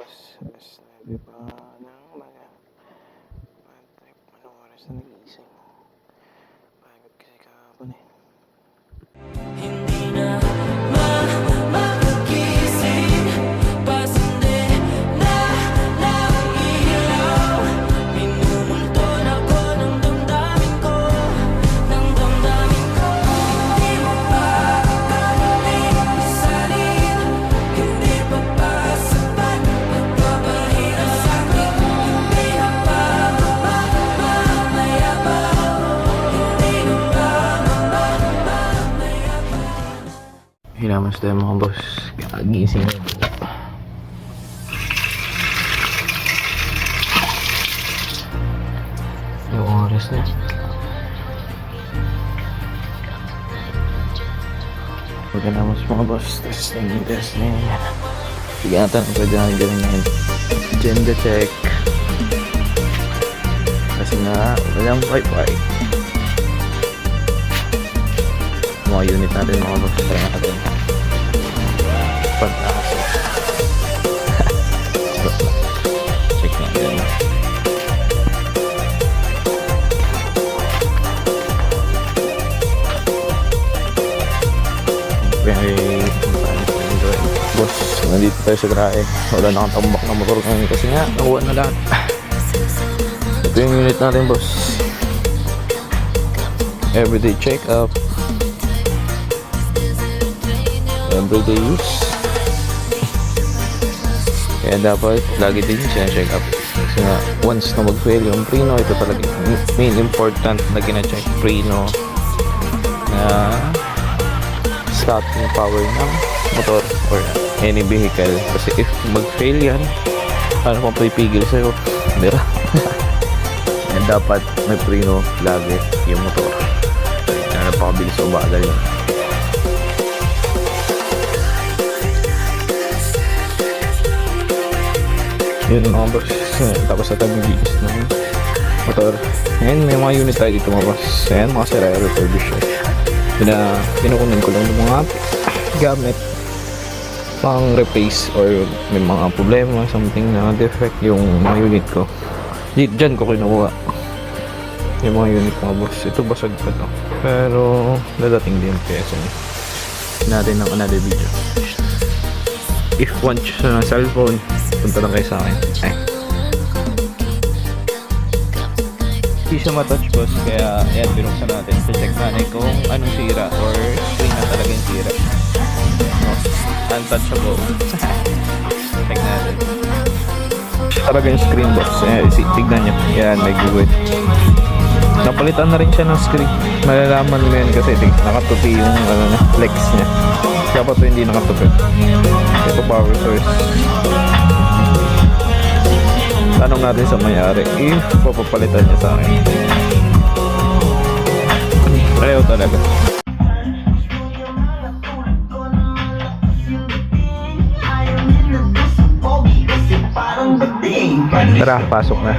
boss, alas 9 pa ng mga trip. Anong oras na nagising? Pagod kasi kahapon eh. Hindi na makagising, pasende na ilaw. Minumulton ako ng damdamin ko, ng damdamin ko. Hindi mo pa akalain isalin, hindi pa ba sapat magpapahirap sa'kin. Hindi na pa mamayabang, hindi na pa Hinamos tayo mga boss. Kagising na po. Yung oras na. Pagkanamos mga boss. Testing. Bigyan natin ang pwede na gawin ngayon. Agenda check. Kasi nga walang wifi. Mga unit natin mga boss. Try natin. Pagkakasok. Check natin. Boss, nandito tayo sa garahe. Wala nakatambak na motor ngayon kasi nga nakuha na lahat. Ito yung unit natin boss. Everyday check up, everyday use. Kaya dapat lagi din siya-check up. Kasi nga once na mag-fail yung preno, ito talaga main important na gina-check preno na stop yung power ng motor or any vehicle. Kasi if mag-fail yan, ano pang pipigil sa'yo, di ba? And dapat may preno lagi yung motor na napakabilis o bagal yun. Yun mga boss, tapos na tayo mag-iis ng motor. Ngayon may mga unit tayo dito mga boss. Ayan mga sira refurbish. Pinukunin ko lang ng mga gamit pang replace or may mga problema, something na defect yung mga unit ko. Diyan ko kinuha yung mga unit mga boss. Ito basag pa to, pero dadating din peso natin ng another video. If want sa cellphone, punta lang kayo sa akin. Hindi siya matouch boss, kaya yan, binuksan natin. Check natin kung anong sira or screen na talaga yung sira. No? Untouchable. Check natin. Talaga yung screen boss. Tignan nyo. Yan, may good. Napalitan na rin siya ng screen. Malalaman mo yun kasi nakatupi yung legs niya. Dapat ito hindi nakatupi. Ito power source. Tanong natin sa may-ari if papapalitan niya sa akin. Ayaw talaga. Tara, pasok na.